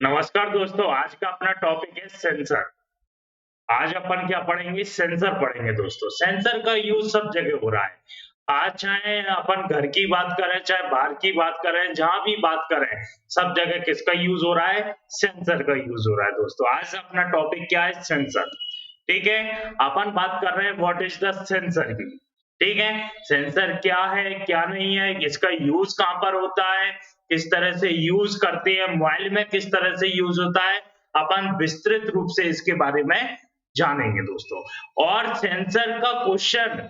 नमस्कार दोस्तों, आज का अपना टॉपिक है सेंसर। आज अपन क्या पढ़ेंगे? सेंसर पढ़ेंगे दोस्तों। सेंसर का यूज़ सब जगह हो रहा है। आज चाहे अपन घर की बात करें, चाहे बाहर की बात करें, जहाँ भी बात करें, सब जगह किसका यूज़ हो रहा है? सेंसर का यूज़ हो रहा है दोस्तों। आज अपना टॉपिक क्या है? सेंसर। ठीक है? अपन बात कर रहे हैं व्हाट इज़ द सेंसर की। ठीक है? सेंसर क्या है, क्या नहीं है, इसका यूज़ कहाँ पर होता है, किस तरह से यूज़ करते हैं, मोबाइल में किस तरह से यूज़ होता है, अपन विस्तृत रूप से इसके बारे में जानेंगे दोस्तों। और सेंसर का क्वेश्चन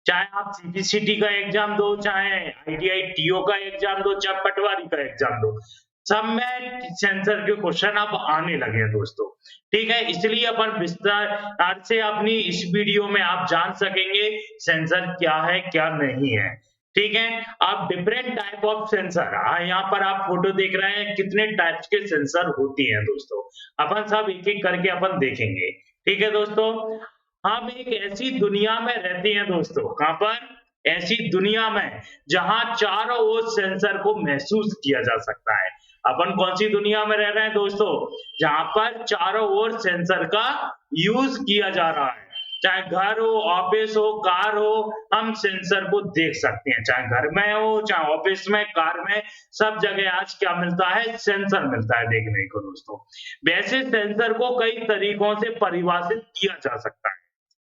चाहे आप सीबीसीटी का एग्जाम दो, चाहे आईटीआई टीओ का एग्जाम दो, चाहे पटवारी का एग्जाम दो, सब में सेंसर के क्वेश्चन अब आने लगे हैं दोस्तों। ठीक है, इसलिए अपन विस्तार से अपनी इस वीडियो में आप जान सकेंगे सेंसर क्या है, क्या नहीं है। ठीक है, अब डिफरेंट टाइप ऑफ सेंसर, यहाँ पर आप फोटो देख रहे हैं, कितने टाइप्स के सेंसर होती हैं दोस्तों। अपन सब एक एक करके अपन देखेंगे। ठीक है दोस्तों, हम एक ऐसी दुनिया में रहते हैं दोस्तों, कहाँ पर? ऐसी दुनिया में जहाँ चारों ओर सेंसर को महसूस किया जा सकता है। अपन कौन सी दुनिया में रह रहे हैं दोस्तों? जहाँ पर चारों ओर सेंसर का यूज किया जा रहा है। चाहे घर हो, ऑफिस हो, कार हो, हम सेंसर को देख सकते हैं। चाहे घर में हो, चाहे ऑफिस में, कार में, सब जगह आज क्या मिलता है? सेंसर मिलता है देखने को दोस्तों। वैसे सेंसर को कई तरीकों से परिभाषित किया जा सकता है।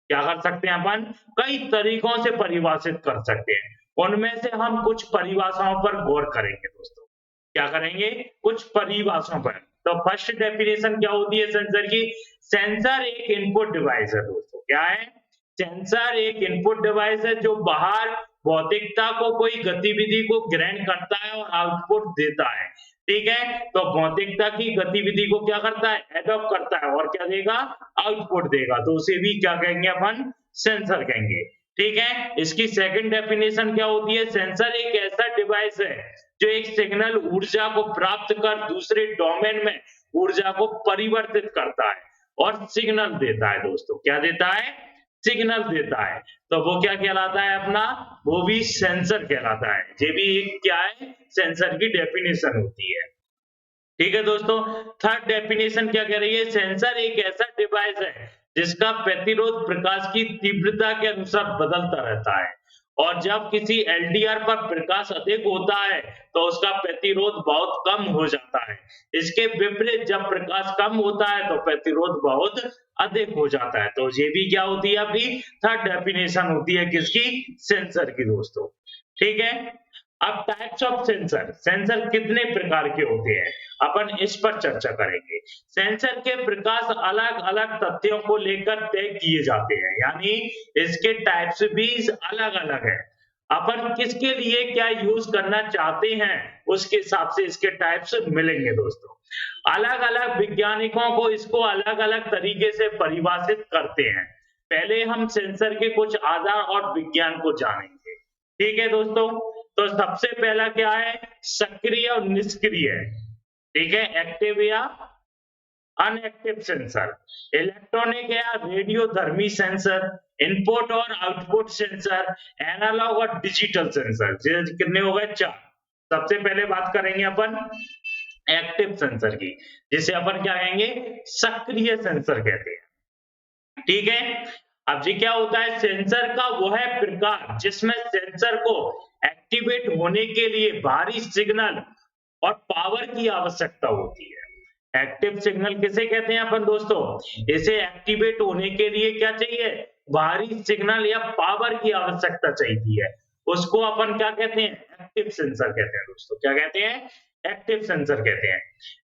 क्या कर सकते हैं अपन? कई तरीकों से परिभाषित कर सकते हैं। उनमें से हम कुछ परिभाषाओं पर गौर करेंगे दोस्तों। क्या करेंगे? कुछ परिभाषाओं पर। तो फर्स्ट डेफिनेशन क्या होती है सेंसर की? सेंसर एक इनपुट डिवाइस है दोस्तों। क्या है? सेंसर एक इनपुट डिवाइस है जो बाहर भौतिकता को, कोई गतिविधि को ग्रहण करता है और आउटपुट देता है। ठीक है, तो भौतिकता की गतिविधि को क्या करता है? एडॉप्ट करता है और क्या देगा? आउटपुट देगा। तो उसे भी क्या कहेंगे अपन? सेंसर कहेंगे। ठीक है, इसकी सेकंड डेफिनेशन क्या होती है? सेंसर एक ऐसा डिवाइस है जो एक सिग्नल ऊर्जा को प्राप्त कर दूसरे डोमेन में ऊर्जा को परिवर्तित करता है और सिग्नल देता है दोस्तों। क्या देता है? सिग्नल देता है। तो वो क्या कहलाता है अपना? वो भी सेंसर कहलाता है। ये भी एक क्या है? सेंसर की डेफिनेशन होती है। ठीक है दोस्तों, थर्ड डेफिनेशन क्या कह रही है? सेंसर एक ऐसा डिवाइस है जिसका प्रतिरोध प्रकाश की तीव्रता के अनुसार बदलता रहता है और जब किसी एलडीआर पर प्रकाश अधिक होता है तो उसका प्रतिरोध बहुत कम हो जाता है। इसके विपरीत जब प्रकाश कम होता है तो प्रतिरोध बहुत अधिक हो जाता है। तो ये भी क्या होती है? अपनी थर्ड डेफिनेशन होती है किसकी? सेंसर की दोस्तों। ठीक है, अब टाइप्स ऑफ सेंसर, सेंसर कितने प्रकार के होते हैं, अपन इस पर चर्चा करेंगे। सेंसर के प्रकार अलग-अलग तथ्यों को लेकर तय किए जाते हैं, यानी इसके टाइप्स भी अलग-अलग हैं। अपन किसके लिए क्या यूज करना चाहते हैं, उसके हिसाब से इसके टाइप्स मिलेंगे दोस्तों। अलग-अलग वैज्ञानिकों को इसको अलग-अलग तरीके से परिभाषित करते हैं। पहले हम सेंसर के कुछ आधार और विज्ञान को जानेंगे। ठीक है दोस्तों, तो सबसे पहला क्या है? सक्रिय और निष्क्रिय। ठीक है, एक्टिव या अनएक्टिव सेंसर, इलेक्ट्रॉनिक या रेडियोधर्मी सेंसर, इनपुट और आउटपुट सेंसर, एनालॉग और डिजिटल सेंसर। ये कितने हो गए? चार। सबसे पहले बात करेंगे अपन एक्टिव सेंसर की, जिसे अपन क्या कहेंगे? सक्रिय सेंसर कहते हैं। ठीक है, अब जी क्या होता है? सेंसर का वो है प्रकार जिसमें सेंसर को एक्टिवेट होने के लिए भारी सिग्नल और पावर की आवश्यकता होती है। एक्टिव सिग्नल किसे कहते हैं अपन दोस्तों? इसे एक्टिवेट होने के लिए क्या चाहिए? भारी सिग्नल या पावर की आवश्यकता चाहिए है। उसको अपन क्या कहते हैं? एक्टिव सेंसर कहते हैं दोस्तों। क्या कहते हैं? एक्टिव सेंसर कहते हैं।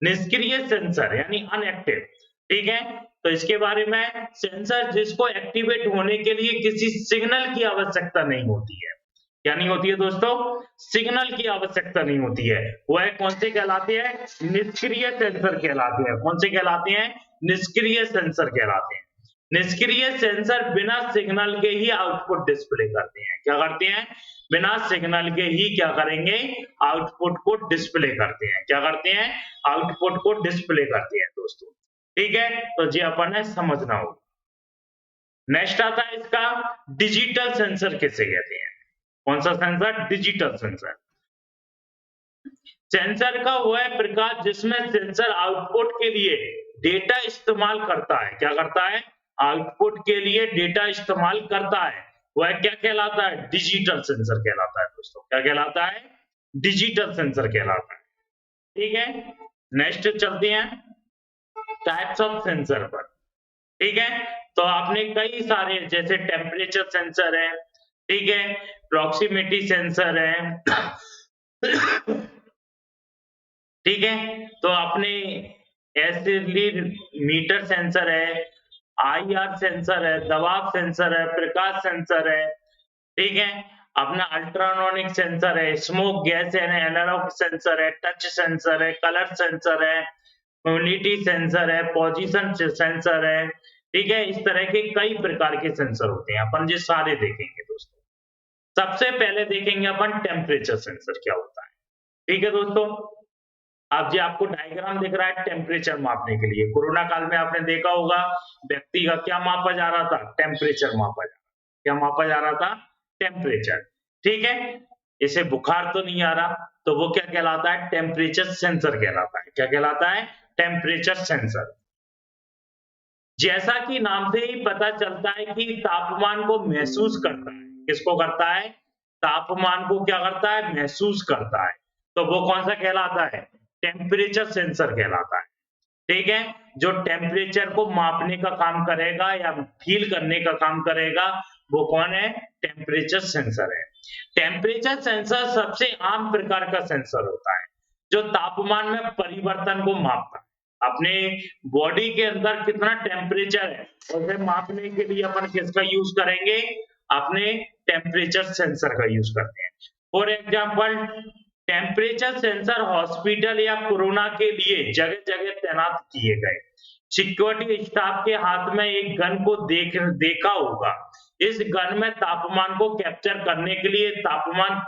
निष्क्रिय सेंसर यानी अनएक्टिव। ठीक है, तो इसके बारे में सेंसर जिसको एक्टिवेट होने के लिए किसी सिग्नल की आवश्यकता नहीं होती है। क्या नहीं होती है दोस्तों? सिग्नल की आवश्यकता नहीं होती है। वह कौन से कहलाते हैं? निष्क्रिय सेंसर कहलाते हैं। कौन से कहलाते हैं? निष्क्रिय सेंसर कहलाते हैं। निष्क्रिय सेंसर बिना सिग्नल के ही आउटपुट डिस्प्ले करते हैं। क्या करते हैं? बिना सिग्नल के ही क्या करेंगे? आउटपुट को डिस्प्ले करते हैं। क्या करते हैं? आउटपुट को डिस्प्ले करते हैं दोस्तों। ठीक है, तो जी अपन ने समझना होगा। नेक्स्ट आता है इसका डिजिटल सेंसर किसे कहते हैं? कौन सा सेंसर? Digital sensor. सेंसर का वो है प्रकार जिसमें सेंसर आउटपुट के लिए डेटा इस्तेमाल करता है। क्या करता है? आउटपुट के लिए डेटा इस्तेमाल करता है। वह क्या कहलाता है? डिजिटल सेंसर कहलाता है दोस्तों। क्या कहलाता है? डिजिटल सेंसर कहलाता है। ठीक है, नेक्स्ट चलते हैं टाइप्स ऑफ सेंसर पर। ठीक है, तो आपने कई सारे जैसे टेम्परेचर सेंसर है, ठीक है, प्रॉक्सिमिटी सेंसर है, ठीक है, तो आपने मीटर सेंसर है, आईआर सेंसर है, दबाव सेंसर है, प्रकाश सेंसर है, ठीक है, अपना अल्ट्रासोनिक सेंसर है, स्मोक गैस है, एनालॉग सेंसर है, टच सेंसर है, कलर सेंसर है, ह्यूमिडिटी सेंसर है, पोजीशन सेंसर है, ठीक है, इस तरह के कई प्रकार के सेंसर होते हैं। अपन ये सारे देखेंगे दोस्तों। सबसे पहले देखेंगे अपन टेम्परेचर सेंसर क्या होता है। ठीक है दोस्तों, अब जी आपको डायग्राम दिख रहा है टेम्परेचर मापने के लिए। कोरोना काल में आपने देखा होगा व्यक्ति का क्या मापा जा रहा था? टेम्परेचर मापा जा रहा था। क्या मापा जा रहा था? टेम्परेचर। ठीक है, इसे बुखार तो नहीं आ रहा, तो वो क्या कहलाता है? टेम्परेचर सेंसर कहलाता है। क्या कहलाता है? Temperature sensor. जैसा कि नाम से ही पता चलता है कि तापमान को महसूस करता है। किसको करता है? तापमान को क्या करता है? महसूस करता है। तो वो कौन सा कहलाता है? टेम्परेचर सेंसर कहलाता है। ठीक है, जो टेम्परेचर को मापने का काम करेगा या फील करने का काम करेगा, वो कौन है? टेम्परेचर सेंसर है। टेम्परेचर सेंसर सबसे आम प्रकार का सेंसर होता है, जो तापमान में परिवर्तन को मापता है। अपने बॉडी के अंदर कितना टेम्परेचर है, उसे मापने के लिए अपन किसका यूज करेंगे? अपने टेम्परेचर सेंसर का यूज करते हैं। For example, temperature sensor hospital या कोरोना के लिए जगह-जगह तैनात किए गए। सिक्योरिटी स्टाफ के हाथ में एक गन को देखा होगा। इस गन में तापमान को कैप्चर करने के लिए तापमान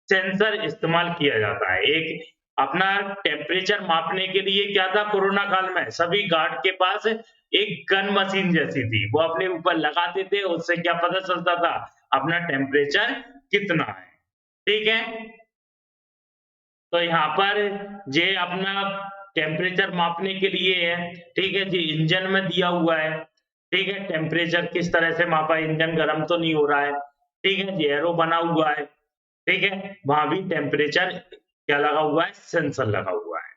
सेंसर इस्तेमाल किया जाता है। एक अपना टेम्परेचर मापने के लिए क्या था कोरोना काल में? सभी गार्ड के पास एक गन मशीन जैसी थी। वो अपने ऊपर लगाते थे, उससे क्या पता चलता था? अपना टेम्परेचर कितना है। ठीक है? तो यहाँ पर ये अपना टेम्परेचर मापने के लिए है, ठीक है जी, इंजन में दिया हुआ है, ठीक है, टेम्परेचर किस तरह से मापा, इंजन गर्म तो नहीं हो रहा है, ठीक है जी, एरो बना हुआ है, ठीक है, वहां भी टेम्परेचर क्या लगा हुआ है? सेंसर लगा हुआ है,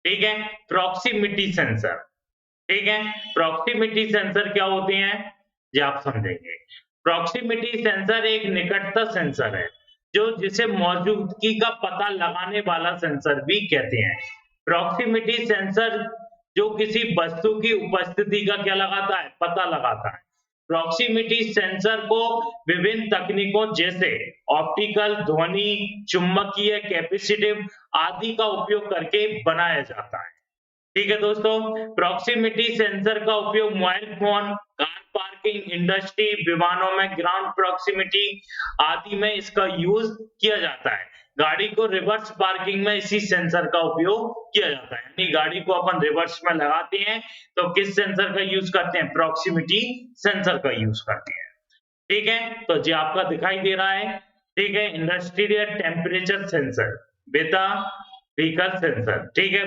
ठीक है। प्रॉक्सिमिटी सेंसर, ठीक है, प्रॉक्सिमिटी सेंसर क्या होते हैं ये आप समझेंगे। प्रॉक्सिमिटी सेंसर एक निकटता सेंसर है, जो जिसे मौजूदगी का पता लगाने वाला सेंसर भी कहते हैं। प्रॉक्सिमिटी सेंसर जो किसी वस्तु की उपस्थिति का क्या लगाता है? पता लगाता है। प्रॉक्सिमिटी सेंसर को विभिन्न तकनीकों जैसे ऑप्टिकल, ध्वनि, चुंबकीय, कैपेसिटिव आदि का उपयोग करके बनाया जाता है। ठीक है दोस्तों, प्रॉक्सिमिटी सेंसर का उपयोग mobile phone, car parking, industry, विमानों में ग्राउंड प्रॉक्सिमिटी आदि में इसका यूज किया जाता है। गाड़ी को रिवर्स पार्किंग में इसी सेंसर का उपयोग किया जाता है। यानी गाड़ी को अपन रिवर्स में लगाते हैं तो किस सेंसर का यूज करते हैं? प्रॉक्सिमिटी सेंसर का यूज करते हैं। ठीक है, तो जी आपका दिखाई दे रहा है, ठीक है, इंडस्ट्रियल टेम्परेचर सेंसर, बेटा व्हीकल सेंसर, ठीक है।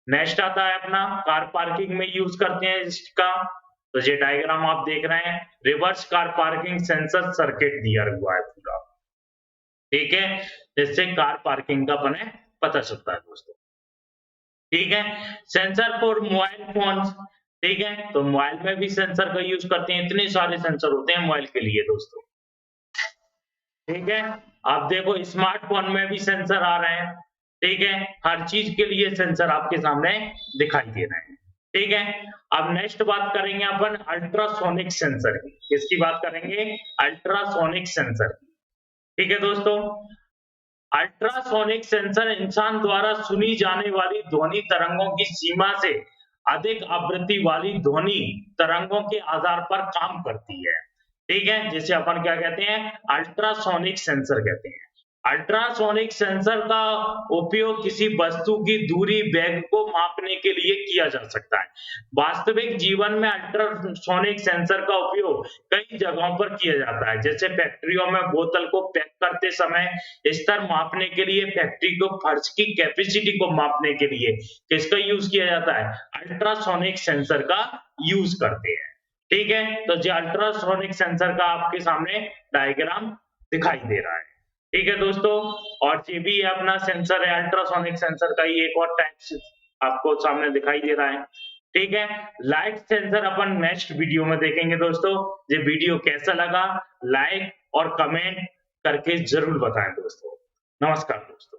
नेक्स्ट आता है अपना कार पार्किंग में यूज करते हैं इसका, तो ये डायग्राम आप देख रहे हैं, reverse car parking sensor circuit दिया हुआ है पूरा, ठीक है, जिससे कार पार्किंग का बने पता चलता है दोस्तों। ठीक है, सेंसर फॉर मोबाइल फोन, ठीक है, तो मोबाइल में भी सेंसर का यूज करते हैं। इतने सारे सेंसर होते हैं मोबाइल के लिए दोस्तों, ठीक है। आप देखो स्मार्टफोन में भी सेंसर आ रहे हैं, ठीक है, हर चीज के लिए सेंसर आपके सामने दिखाई दे रहे हैं, ठीक है। अब नेक्स्ट बात करेंगे अपन अल्ट्रासोनिक सेंसर की। किसकी बात करेंगे? अल्ट्रासोनिक सेंसर की, ठीक है दोस्तों। अल्ट्रासोनिक सेंसर इंसान द्वारा सुनी जाने वाली ध्वनि तरंगों की सीमा से अधिक आवृत्ति वाली ध्वनि तरंगों के आधार पर काम करती है, ठीक है, जिसे अपन क्या कहते हैं? अल्ट्रासोनिक सेंसर कहते हैं। अल्ट्रासोनिक सेंसर का उपयोग किसी वस्तु की दूरी, वेग को मापने के लिए किया जा सकता है। वास्तविक जीवन में अल्ट्रासोनिक सेंसर का उपयोग कई जगहों पर किया जाता है, जैसे फैक्ट्रियों में बोतल को पैक करते समय स्तर मापने के लिए, फैक्ट्री को फर्श की कैपेसिटी को मापने के लिए किसका यूज किया जाता है? अल्ट्रासोनिक सेंसर का यूज करते हैं। ठीक है, तो जो अल्ट्रासोनिक सेंसर का आपके सामने डायग्राम दिखाई दे रहा है। ठीक है दोस्तों, और ये भी अपना सेंसर है, अल्ट्रासोनिक सेंसर का ही एक और टाइप आपको सामने दिखाई दे रहा है। ठीक है, लाइट सेंसर अपन नेक्स्ट वीडियो में देखेंगे दोस्तों। ये वीडियो कैसा लगा, लाइक और कमेंट करके जरूर बताएं दोस्तों। नमस्कार दोस्तों।